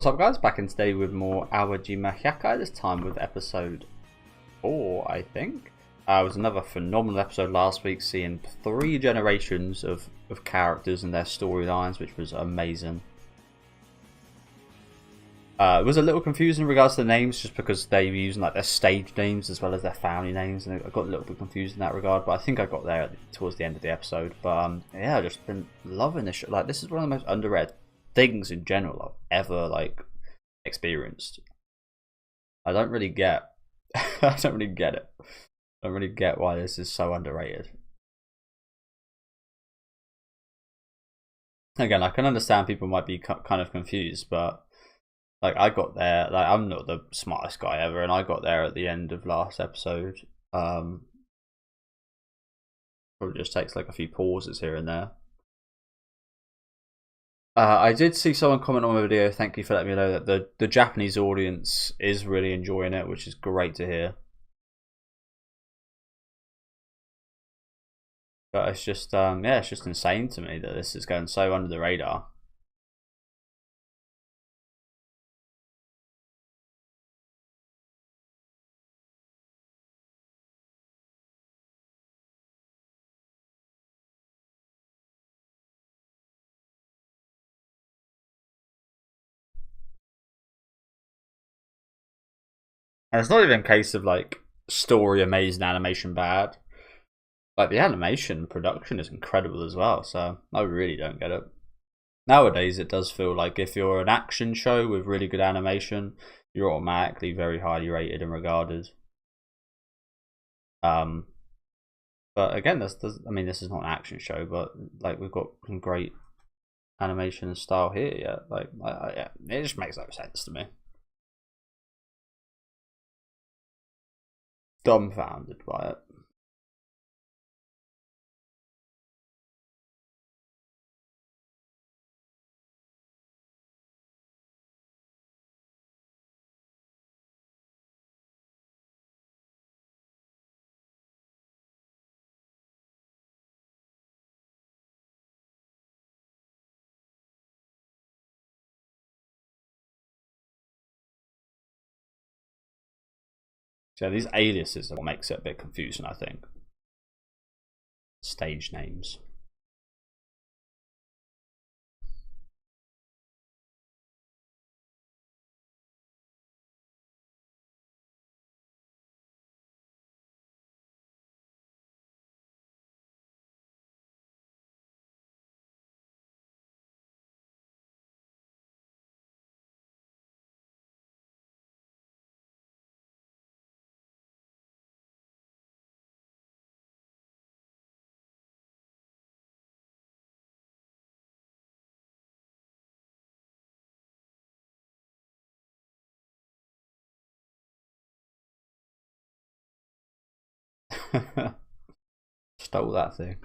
What's up guys, back in today with more Awajima Hyakkei, this time with episode 4 I think. It was another phenomenal episode last week, seeing 3 generations of characters and their storylines, which was amazing. It was a little confusing in regards to the names, just because they were using like their stage names as well as their family names, and I got a little bit confused in that regard, but I think I got there towards the end of the episode. But yeah, I've just been loving this show. Like, this is one of the most underrated things in general I've ever like experienced. I don't really get I don't really get it. I don't really get why this is so underrated. Again, I can understand people might be kind of confused, but like, I got there, like, I'm not the smartest guy ever, and I got there at the end of last episode. Probably just takes like a few pauses here and there. I did see someone comment on my video. Thank you for letting me know that the Japanese audience is really enjoying it, which is great to hear. But it's just, yeah, it's just insane to me that this is going so under the radar. And it's not even a case of like story amazing, animation bad. Like, the animation production is incredible as well, so I really don't get it. Nowadays, it does feel like if you're an action show with really good animation, you're automatically very highly rated and regarded. But again, I mean, this is not an action show, but like, we've got some great animation and style here. Yeah, like, yeah, it just makes no sense to me. Dumbfounded by it. So these aliases are what makes it a bit confusing, I think. Stage names. Stole that thing.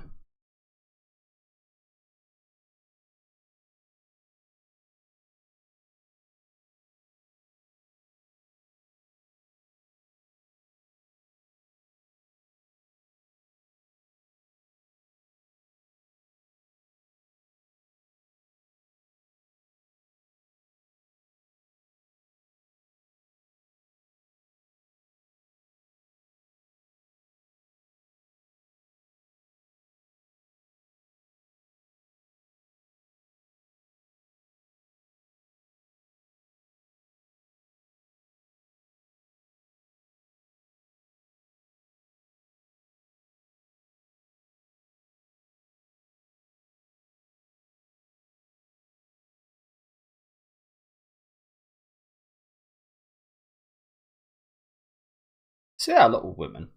See, yeah, a lot of women.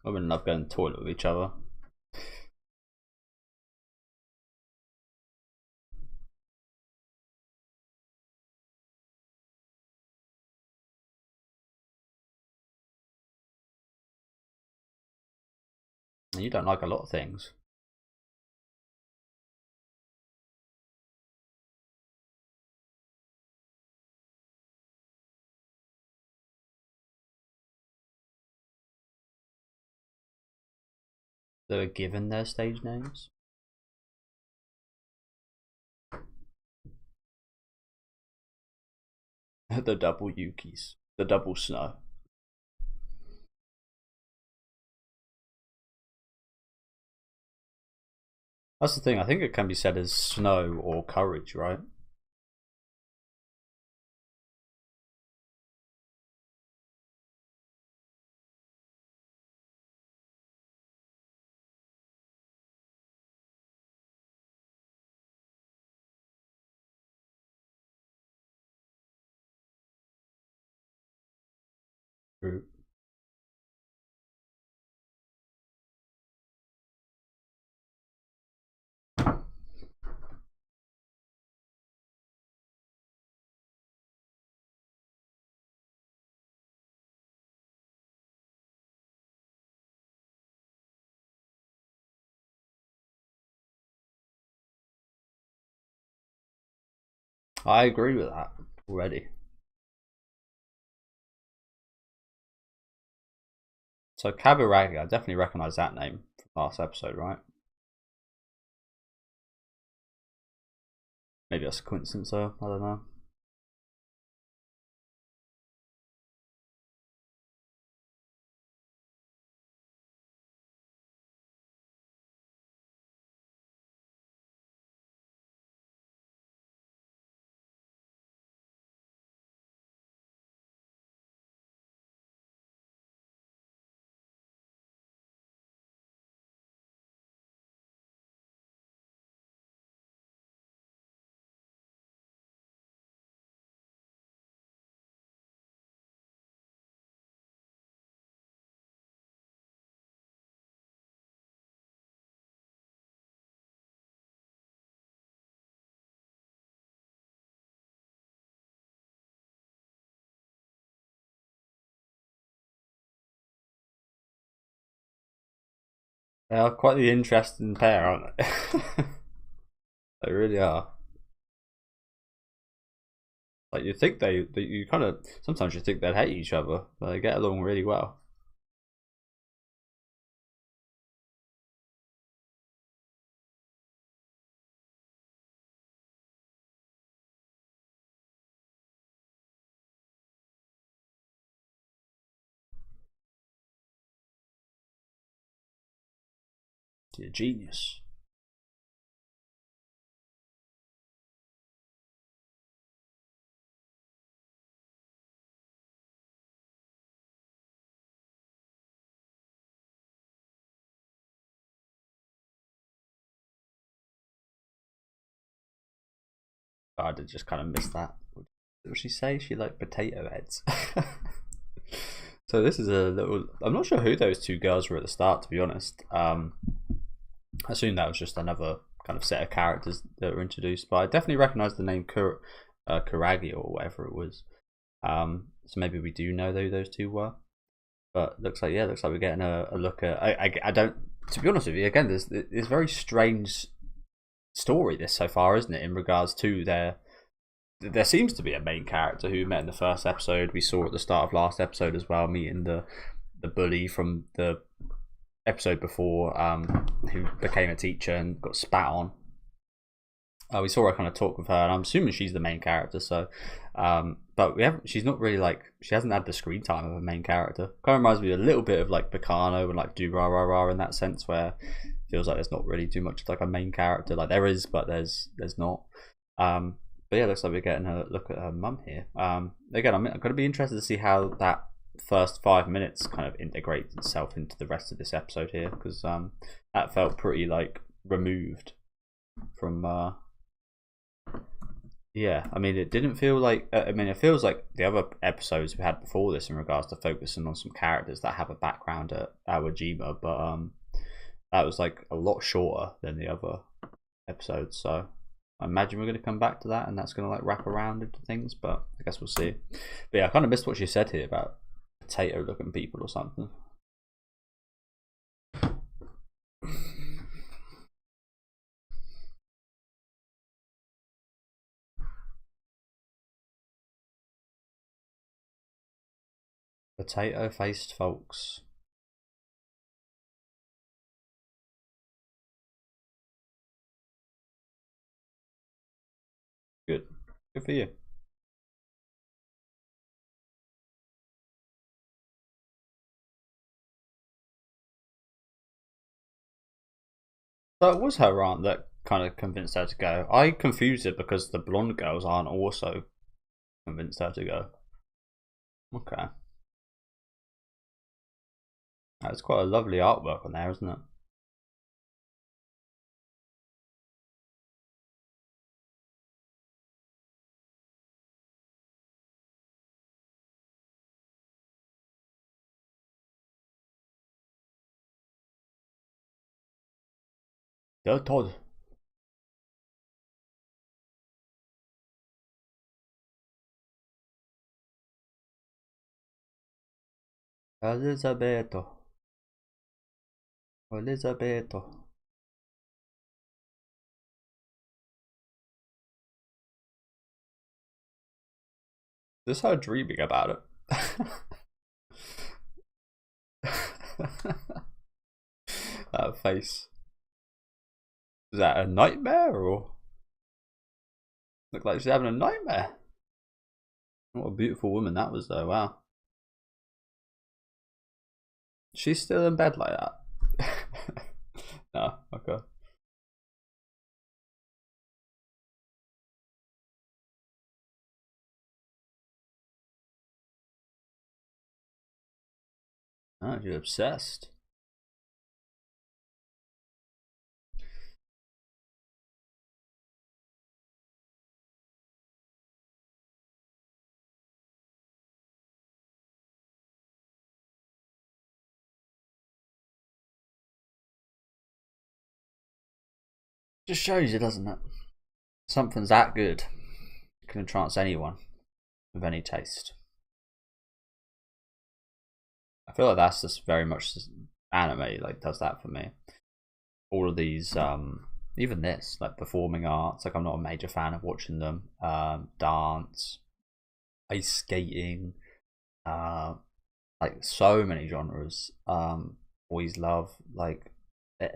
Women love going to the toilet with each other. You don't like a lot of things. They were given their stage names. The double Yukis. The double snow. That's the thing, I think it can be said as snow or courage, right? True. I agree with that already. So Kaburagi, I definitely recognise that name from last episode, right? Maybe that's a coincidence though, I don't know. They are quite the interesting pair, aren't they? They really are. Like you think you kind of sometimes you think they'd hate each other, but they get along really well. You're a genius. I did just kind of miss that. What did she say? She liked potato heads. So this is a little. I'm not sure who those two girls were at the start, to be honest. I assume that was just another kind of set of characters that were introduced, but I definitely recognise the name Kuragi or whatever it was. So maybe we do know who those two were. But looks like looks like we're getting a look at. I don't. To be honest with you, again, there's very strange story this so far, isn't it? In regards to there seems to be a main character who we met in the first episode. We saw at the start of last episode as well, meeting the bully from the episode before, who became a teacher and got spat on. We saw her kind of talk with her, and I'm assuming she's the main character. So, but we haven't. She's not really like she hasn't had the screen time of a main character. Kind of reminds me a little bit of like Bacano and like Do Ra Ra Ra in that sense, where it feels like there's not really too much like a main character. Like there is, but there's not. But yeah, looks like we're getting a look at her mum here. Again, I'm going to be interested to see how that first 5 minutes kind of integrates itself into the rest of this episode here, because that felt pretty like removed from. Yeah, I mean, it didn't feel like. I mean, it feels like the other episodes we had before this in regards to focusing on some characters that have a background at Awajima, but that was like a lot shorter than the other episodes. So I imagine we're going to come back to that, and that's going to like wrap around into things. But I guess we'll see. But yeah, I kind of missed what she said here about potato-looking people or something. Potato-faced folks. Good. Good for you. So it was her aunt that kind of convinced her to go. I confused it because the blonde girls aren't also convinced her to go. Okay. That's quite a lovely artwork on there, isn't it? Yeah, Todd. Elisabetto. Elisabetto. This her dreaming about it. That face. Is that a nightmare or look like she's having a nightmare? What a beautiful woman that was though, wow. She's still in bed like that. No, okay. Oh, you're obsessed. Just shows you, doesn't it? Something's that good. Can entrance anyone with any taste. I feel like that's just very much anime, like does that for me. All of these, even this, like performing arts, like I'm not a major fan of watching them. Dance, ice skating, uh, like so many genres. Always love like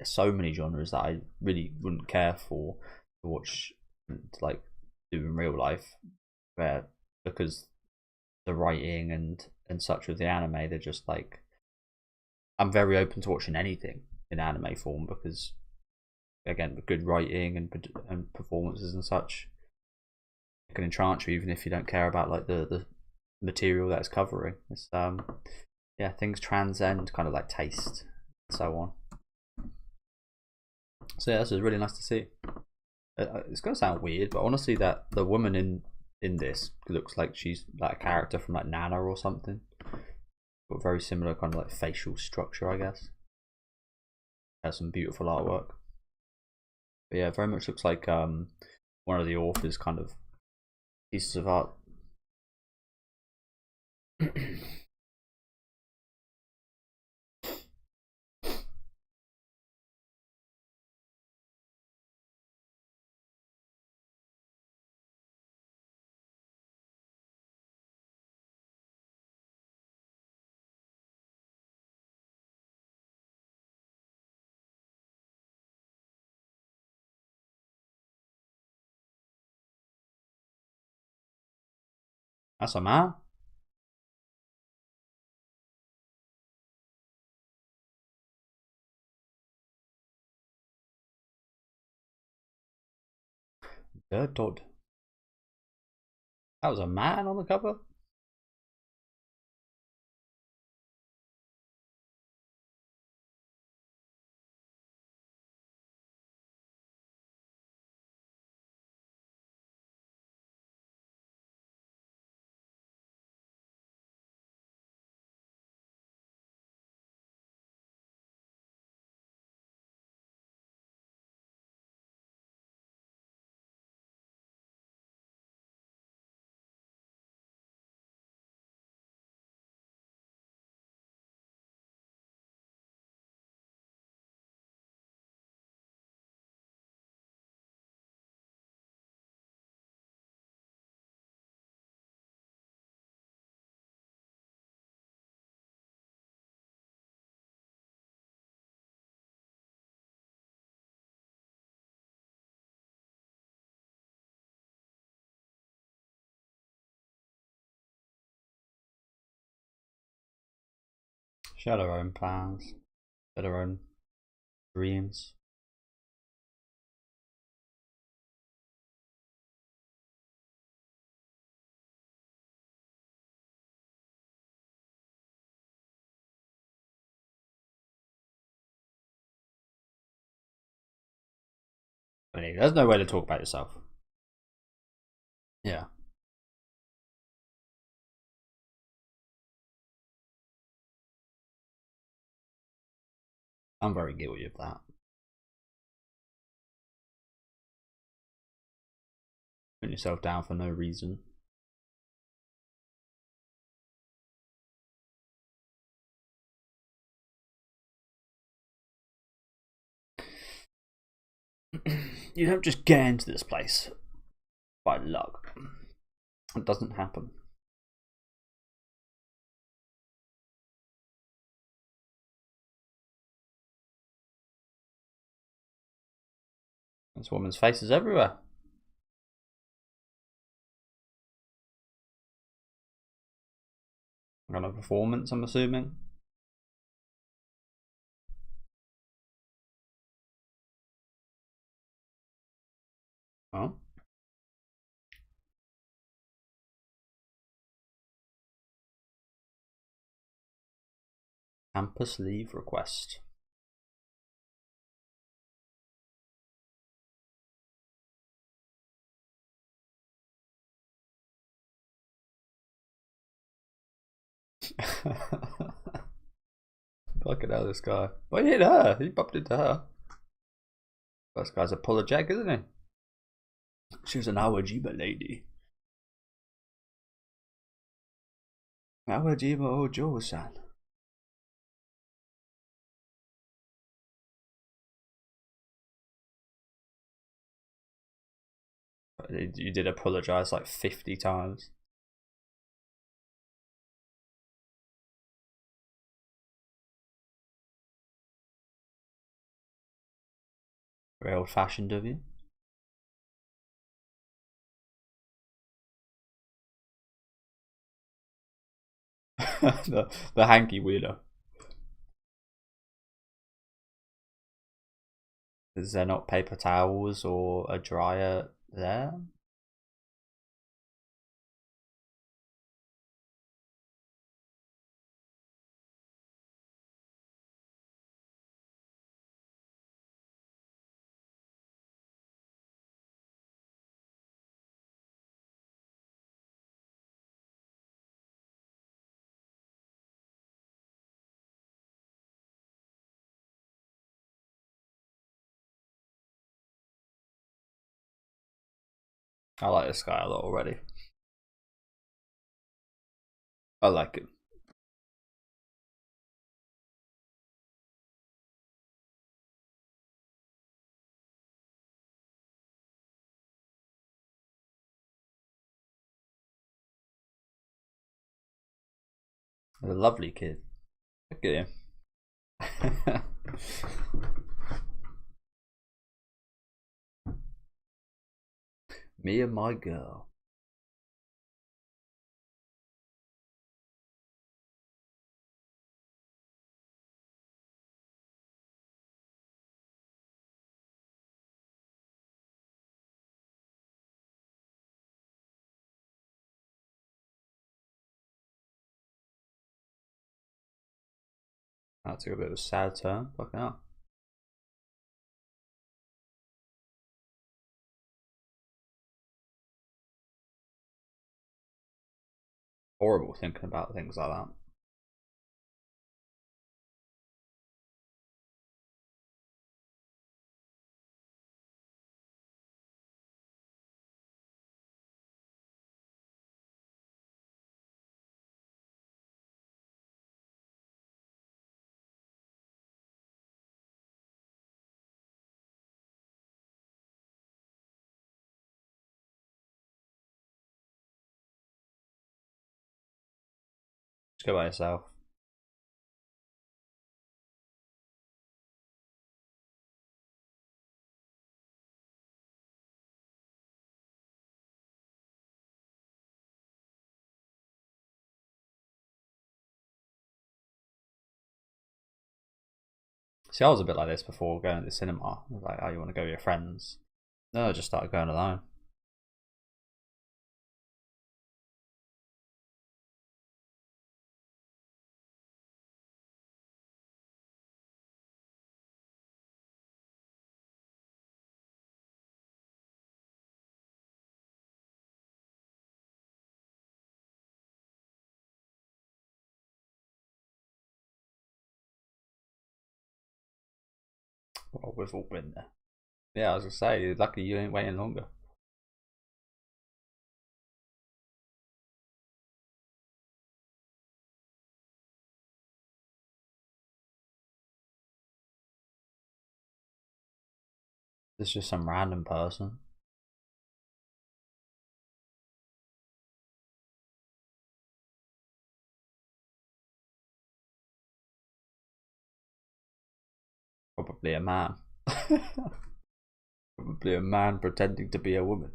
so many genres that I really wouldn't care for to watch, to, like do in real life, where because the writing and such with the anime, they're just like I'm very open to watching anything in anime form because again, with good writing and performances and such, it can enchant you even if you don't care about like the material that it's covering. It's yeah, things transcend kind of like taste and so on. So yeah, this is really nice to see. It's gonna sound weird, but honestly, that the woman in this looks like she's like a character from like Nana or something. Got very similar kind of like facial structure, I guess. Has some beautiful artwork. But yeah, very much looks like one of the author's kind of pieces of art. That's a man. Bird Todd. That was a man on the cover. She had her own plans, had her own dreams. Anyway, there's no way to talk about yourself. Yeah. I'm very guilty of that. Putting yourself down for no reason. You don't just get into this place by luck. It doesn't happen. This woman's face is everywhere. On a performance, I'm assuming. Oh. Campus leave request. Fucking hell, this guy. But he hit her. He bumped into her. This guy's a apologetic, isn't he? She was an Awajima lady. Awajima Ojo-san. You did apologize like 50 times. Very old fashioned of you. the hanky wheeler. Is there not paper towels or a dryer there? I like this guy a lot already. I like him. He's a lovely kid. Look at him. Me and my girl. That took a bit of a sad turn. Fucking hell. Horrible thinking about things like that. Just go by yourself. See, I was a bit like this before going to the cinema. I was like, oh, you want to go with your friends? No, I just started going alone. Well, we've all been there. Yeah, I was gonna say, lucky you ain't waiting longer. It's just some random person. Probably a man. Probably a man pretending to be a woman.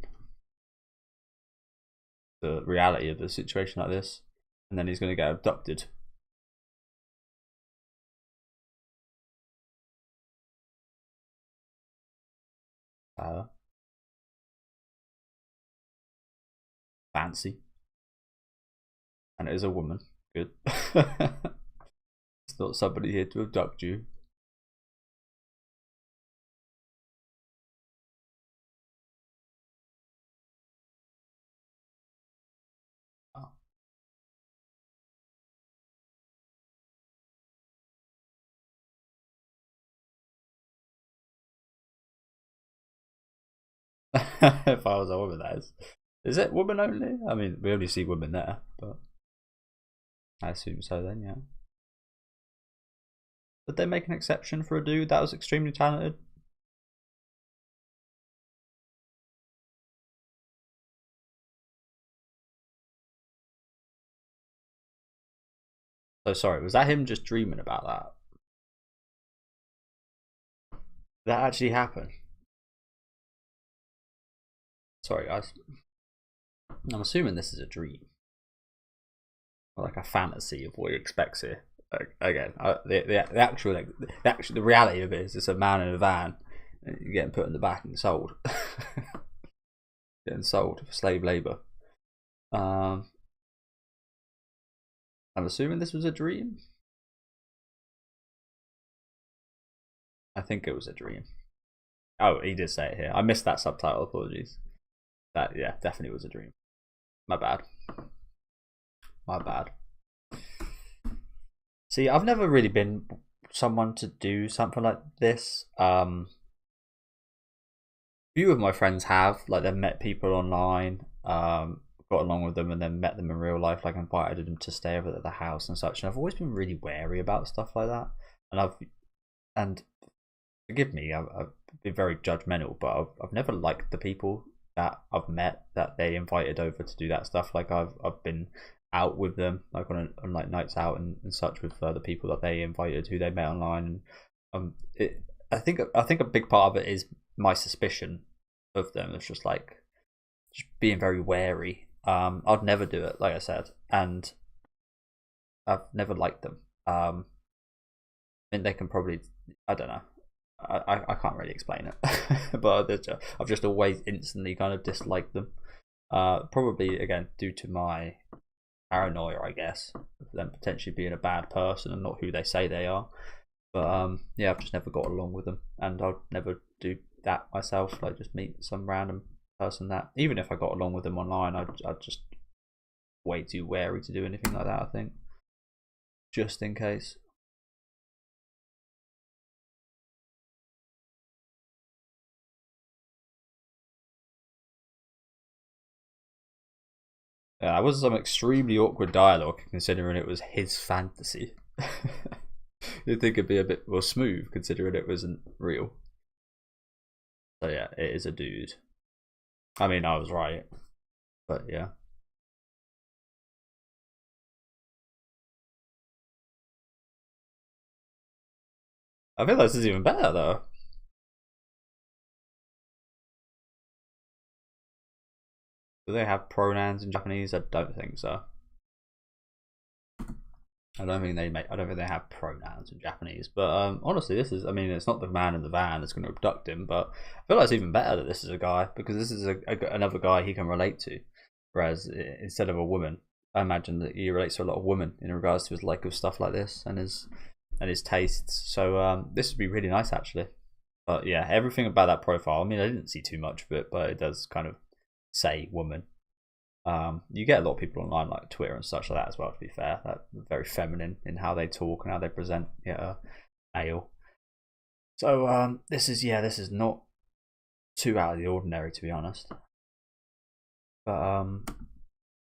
The reality of the situation like this, and then he's going to get abducted. Fancy, and it is a woman. Good. It's not somebody here to abduct you. Oh. If I was a woman, that is. Is it woman only? I mean, we only see women there, but I assume so then, yeah. Did they make an exception for a dude that was extremely talented? So sorry, was that him just dreaming about that? That actually happened? Sorry, guys. I'm assuming this is a dream. Like a fantasy of what he expects here. Again, the reality of it is it's a man in a van getting put in the back and sold. Getting sold for slave labour. I'm assuming this was a dream. I think it was a dream. Oh, he did say it here. I missed that subtitle. Apologies. That, yeah, definitely was a dream. My bad. My bad. See, I've never really been someone to do something like this. Few of my friends have, like, they've met people online, got along with them, and then met them in real life, like invited them to stay over at the house and such. And I've always been really wary about stuff like that. And forgive me, I've been very judgmental, but I've never liked the people that I've met that they invited over to do that stuff. Like I've been out with them, like on like nights out and such with the people that they invited who they met online. And I think a big part of it is my suspicion of them. It's just like just being very wary. I'd never do it, like I said, and I've never liked them. I mean, they can probably, I don't know. I can't really explain it, but I've just always instantly kind of disliked them. Probably again due to my paranoia, I guess, of them potentially being a bad person and not who they say they are. But yeah, I've just never got along with them, and I'd never do that myself. Like just meet some random person that, even if I got along with them online, I'd just way too wary to do anything like that. I think, just in case. Yeah, that was some extremely awkward dialogue, considering it was his fantasy. You'd think it'd be a bit more smooth, considering it wasn't real. So yeah, it is a dude. I mean, I was right, but yeah. I feel like this is even better though. Do they have pronouns in Japanese? I don't think so. I don't think they have pronouns in Japanese. But honestly, this is. I mean, it's not the man in the van that's going to abduct him, but I feel like it's even better that this is a guy, because this is another guy he can relate to. Whereas instead of a woman, I imagine that he relates to a lot of women in regards to his like of stuff like this and his tastes. So this would be really nice actually. But yeah, everything about that profile. I mean, I didn't see too much of it, but it does kind of say woman. You get a lot of people online like Twitter and such like that as well. To be fair, that very feminine in how they talk and how they present. Yeah, male. So this is not too out of the ordinary, to be honest. But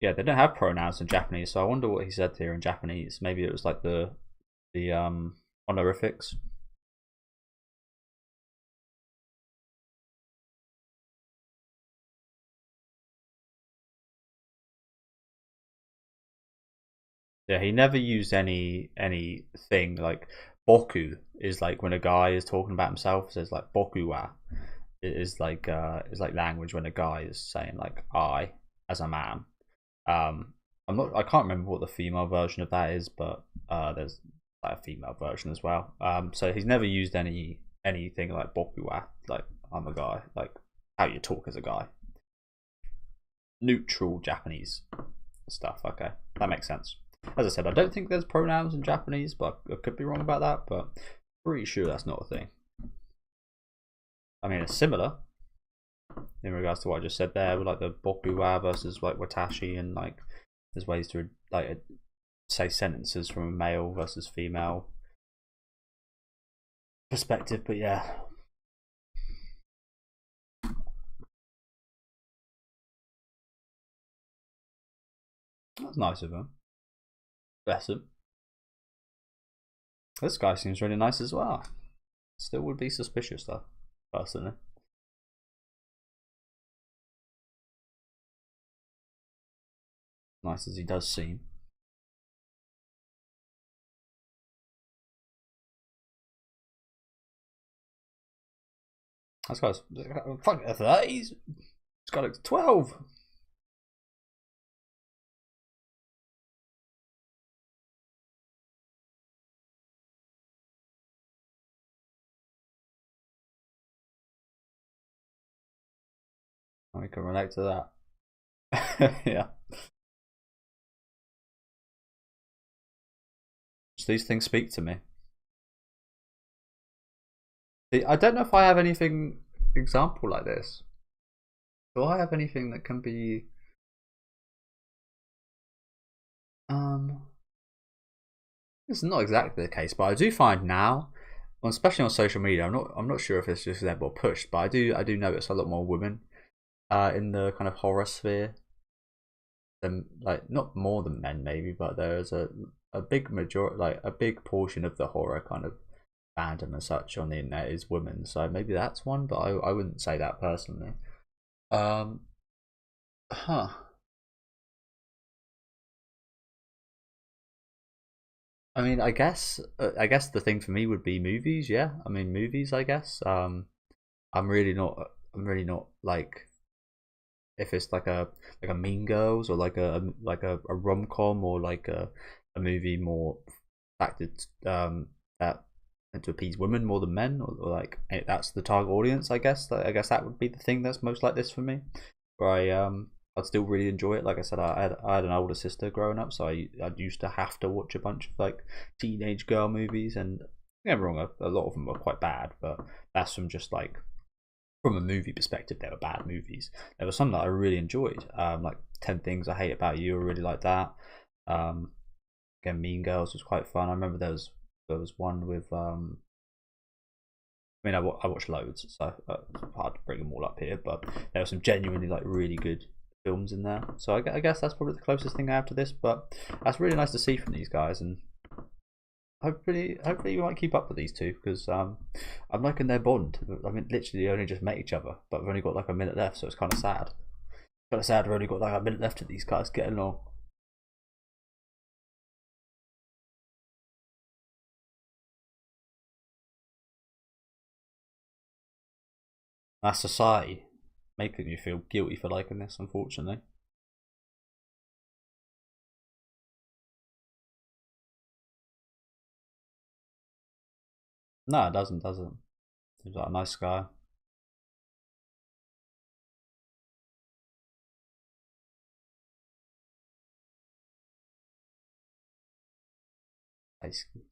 yeah, they don't have pronouns in Japanese, so I wonder what he said here in Japanese. Maybe it was like the honorifics. Yeah, he never used anything like boku is like when a guy is talking about himself, says like boku wa. It is like language when a guy is saying like I as a man. I can't remember what the female version of that is, but there's like a female version as well. So he's never used anything like boku wa, like I'm a guy, like how you talk as a guy. Neutral Japanese stuff. Okay, that makes sense. As I said, I don't think there's pronouns in Japanese, but I could be wrong about that. But pretty sure that's not a thing. I mean, it's similar in regards to what I just said there, with like the bokuwa versus like watashi, and like there's ways to like say sentences from a male versus female perspective. But yeah, that's nice of him. Bless him. This guy seems really nice as well. Still would be suspicious though, personally. Nice as he does seem. This guy's fuck he's got like 12. I can relate to that. Yeah. So these things speak to me. I don't know if I have anything example like this. Do I have anything that can be it's not exactly the case, but I do find now, especially on social media, I'm not sure if it's just they're more pushed, but I do notice a lot more women in the kind of horror sphere than, like, not more than men maybe, but there's a big majority, like a big portion of the horror kind of fandom and such on the internet is women. So maybe that's one, but I wouldn't say that personally. Um, huh. I guess the thing for me would be movies. Yeah, I mean movies. I guess. I'm really not. I'm really not like if it's like a Mean Girls or like a rom com or like a movie more acted that to appease women more than men, or like that's the target audience. I guess that would be the thing that's most like this for me. Where I'd still really enjoy it. Like I said, I had an older sister growing up, so I used to have to watch a bunch of like teenage girl movies, and don't get me wrong, a lot of them were quite bad, but that's from just like from a movie perspective, they were bad movies. There were some that I really enjoyed, like 10 Things I Hate About You. I really like that. Um, Again, Mean Girls was quite fun. I remember there was one with I mean, I watched loads, so it's hard to bring them all up here. But there were some genuinely like really good films in there. So I guess that's probably the closest thing I have to this. But that's really nice to see from these guys, and hopefully we might keep up with these two because I'm liking their bond. I mean, literally, they only just met each other, but we've only got like a minute left, so it's kind of sad. Kind of sad. We've only got like a minute left of these guys getting along. That's society making you feel guilty for liking this, unfortunately. No, it doesn't. Seems like a nice guy. Basically.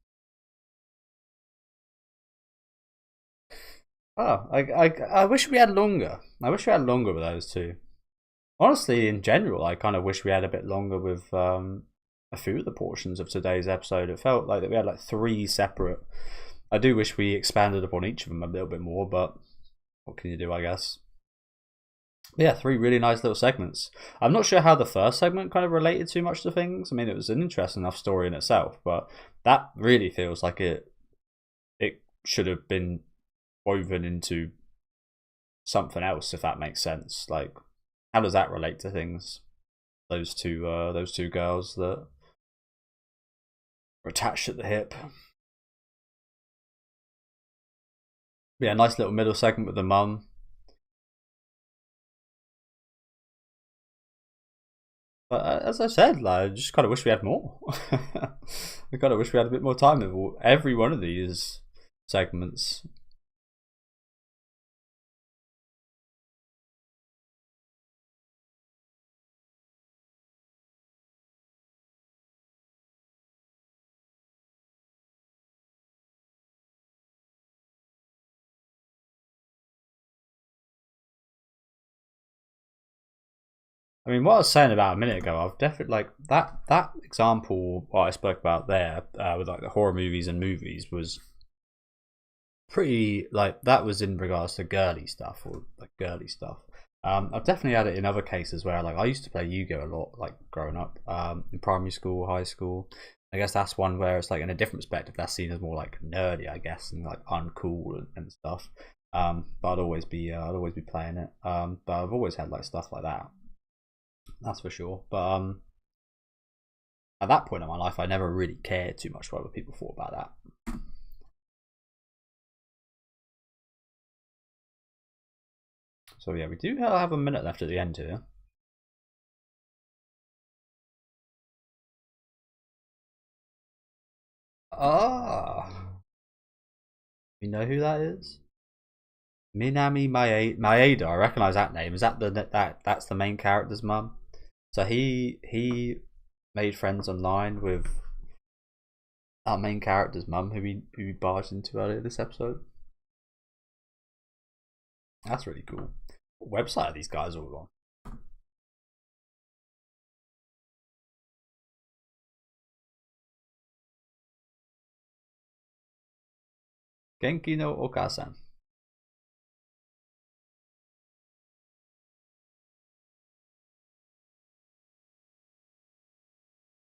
Oh, I wish we had longer. I wish we had longer with those two. Honestly, in general, I kind of wish we had a bit longer with a few of the portions of today's episode. It felt like that we had like three separate I do wish we expanded upon each of them a little bit more, but what can you do, I guess. But yeah, 3 really nice little segments. I'm not sure how the first segment kind of related too much to things. I mean, it was an interesting enough story in itself, but that really feels like it should have been woven into something else, if that makes sense. Like, how does that relate to things? Those two girls that are attached at the hip. Yeah, nice little middle segment with the mum. But as I said, like, I just kind of wish we had more. I kind of wish we had a bit more time with every one of these segments. I mean, what I was saying about a minute ago, I've definitely like that example what I spoke about there with like the horror movies and movies was pretty like that was in regards to girly stuff or like girly stuff. I've definitely had it in other cases where like I used to play Yu-Gi-Oh a lot, like growing up, in primary school, high school. I guess that's one where it's like in a different perspective that's seen as more like nerdy, I guess, and like uncool and stuff. But I'd always be playing it. But I've always had like stuff like that. That's for sure. But at that point in my life, I never really cared too much what other people thought about that. So yeah, we do have a minute left at the end here. Ah, you know who that is? Minami Maeda. I recognise that name. Is that that's the main character's mum? So he made friends online with our main character's mum, who we barged into earlier this episode. That's really cool. What website are these guys all on? Genki no Okasan.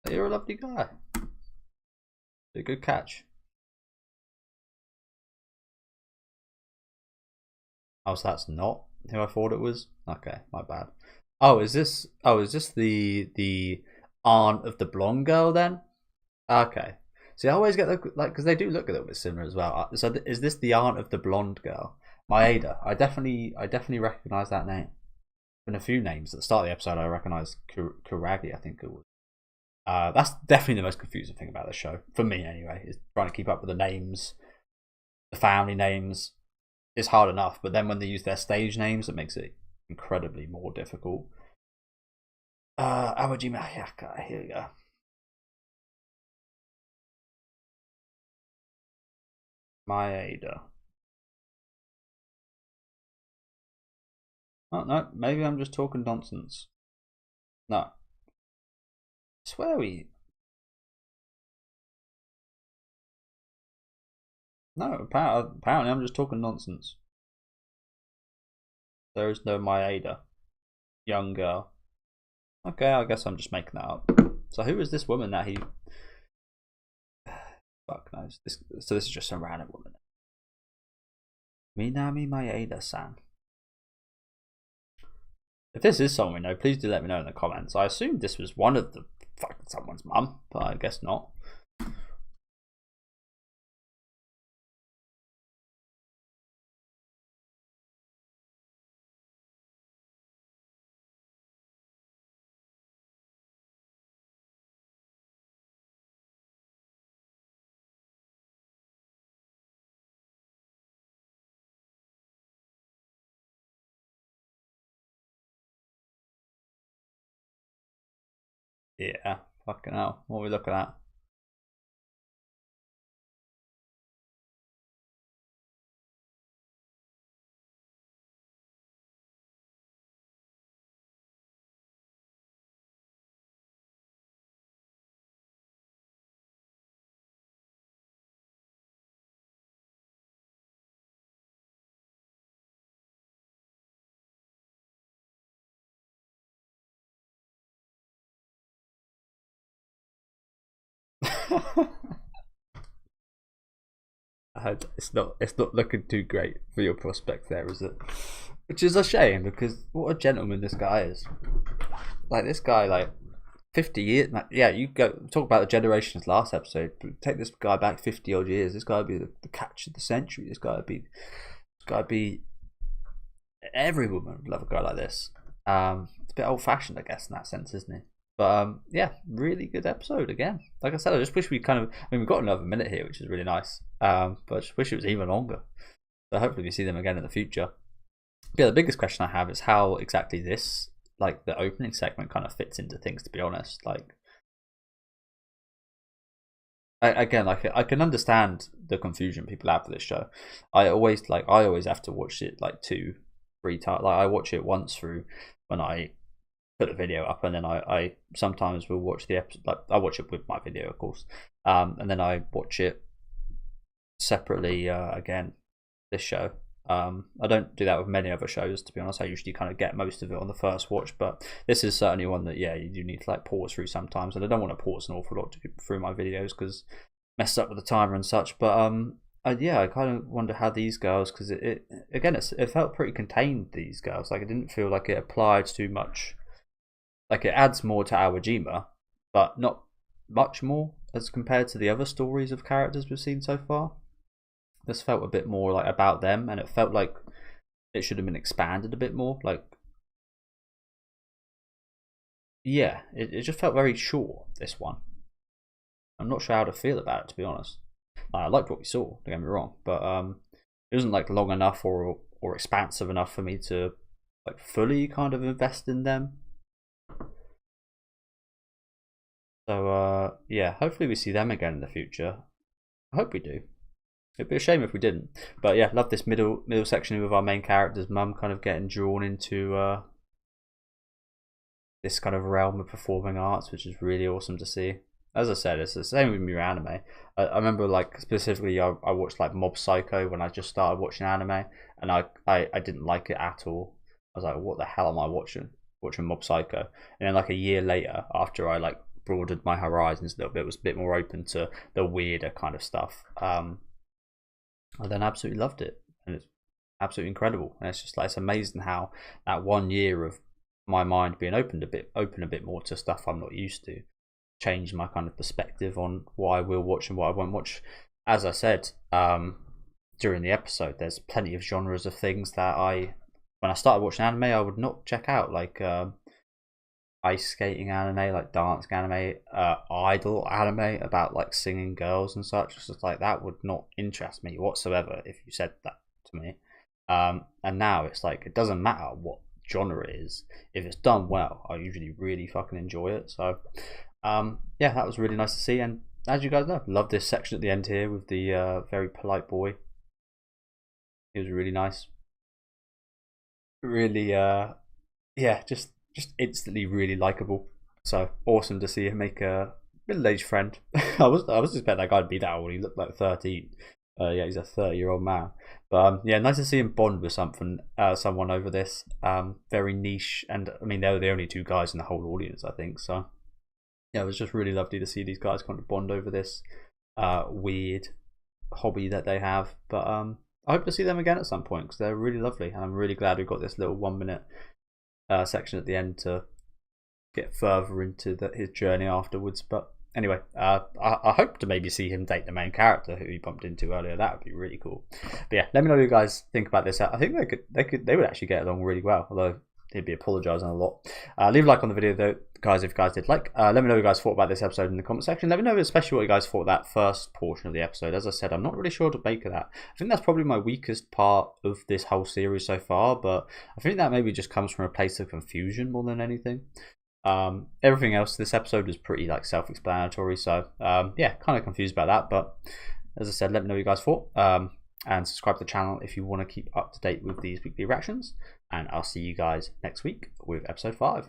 You're a lovely guy. A good catch. Oh, so that's not who I thought it was. Okay, my bad. Oh, is this? Oh, is this the aunt of the blonde girl then? Okay. See, I always get the like because they do look a little bit similar as well. So is this the aunt of the blonde girl, Maeda? I definitely recognize that name. Been a few names at the start of the episode. I recognize Kuragi. I think it was. That's definitely the most confusing thing about the show for me, anyway. Is trying to keep up with the names, the family names. Is hard enough, but then when they use their stage names, it makes it incredibly more difficult. Awajima Hyakkei. Here we go. Maeda. Oh no, maybe I'm just talking nonsense. No, I swear we. No, apparently I'm just talking nonsense. There is no Maeda. Young girl. Okay, I guess I'm just making that up. So who is this woman that he? Fuck knows. So this is just some random woman. Minami Maeda-san. If this is someone we know, please do let me know in the comments. I assumed this was one of the fucking someone's mum, but I guess not. Yeah, fucking hell. What are we looking at? It's not looking too great for your prospect there, is it? Which is a shame because what a gentleman this guy is. Like this guy, like 50 years. Yeah, you go talk about the generations last episode. Take this guy back 50 odd years. This guy would be the catch of the century. This guy would be. Every woman would love a guy like this. It's a bit old fashioned, I guess, in that sense, isn't it? But yeah, really good episode again. Like I said, I just wish we we've got another minute here, which is really nice. But I just wish it was even longer. So hopefully we see them again in the future. Yeah, the biggest question I have is how exactly this, like the opening segment, kind of fits into things. To be honest, like I can understand the confusion people have for this show. I always have to watch it like 2-3 times. Like I watch it once through when I put the video up, and then I sometimes will watch the episode. Like I watch it with my video, of course, and then I watch it separately again. This show. I don't do that with many other shows, to be honest. I usually kind of get most of it on the first watch, but this is certainly one that you do need to like pause through sometimes, and I don't want to pause an awful lot through my videos because mess up with the timer and such. But I kind of wonder how these girls, because it felt pretty contained. These girls, like it didn't feel like it applied too much. Like it adds more to Awajima, but not much more as compared to the other stories of characters we've seen so far. This felt a bit more like about them, and it felt like it should have been expanded a bit more. Like, yeah, it just felt very short. This one, I'm not sure how to feel about it, to be honest. I liked what we saw. Don't get me wrong, but it wasn't like long enough or expansive enough for me to like fully kind of invest in them. So yeah, hopefully we see them again in the future. I hope we do. It'd be a shame if we didn't. But yeah, love this middle section with our main character's mum kind of getting drawn into this kind of realm of performing arts, which is really awesome to see. As I said, it's the same with me anime. I remember like specifically I watched like Mob Psycho when I just started watching anime, and I didn't like it at all. I was like, what the hell am I watching? Watching Mob Psycho. And then like a year later, after I like broadened my horizons a little bit, was a bit more open to the weirder kind of stuff. I then absolutely loved it, and it's absolutely incredible. And it's just like it's amazing how that 1 year of my mind being open a bit more to stuff I'm not used to changed my kind of perspective on what I will watch and what I won't watch. As I said during the episode, there's plenty of genres of things that when I started watching anime, I would not check out, like ice skating anime, like dancing anime, idol anime about like singing girls and such. It's just like that would not interest me whatsoever if you said that to me. And now it's like it doesn't matter what genre it is. If it's done well, I usually really fucking enjoy it. So yeah, that was really nice to see. And as you guys know, love this section at the end here with the very polite boy. It was really nice. Really yeah, just instantly really likable. So awesome to see him make a middle-aged friend. I was expecting that guy to be that old. He looked like 13. Yeah, he's a 30-year-old man. But yeah, nice to see him bond with someone over this. Very niche, and I mean they were the only two guys in the whole audience, I think. So yeah, it was just really lovely to see these guys kind of bond over this weird hobby that they have. But I hope to see them again at some point because they're really lovely, and I'm really glad we got this little 1 minute section at the end to get further into his journey afterwards. But anyway, I hope to maybe see him date the main character who he bumped into earlier. That would be really cool. But yeah, let me know what you guys think about this. I think they would actually get along really well, although he'd be apologising a lot. Leave a like on the video though, guys, if you guys did like. Let me know what you guys thought about this episode in the comment section. Let me know especially what you guys thought of that first portion of the episode. As I said, I'm not really sure what to make of that. I think that's probably my weakest part of this whole series so far, but I think that maybe just comes from a place of confusion more than anything. Everything else this episode was pretty like self-explanatory, so yeah, kind of confused about that. But as I said, let me know what you guys thought, and subscribe to the channel if you want to keep up to date with these weekly reactions, and I'll see you guys next week with episode 5.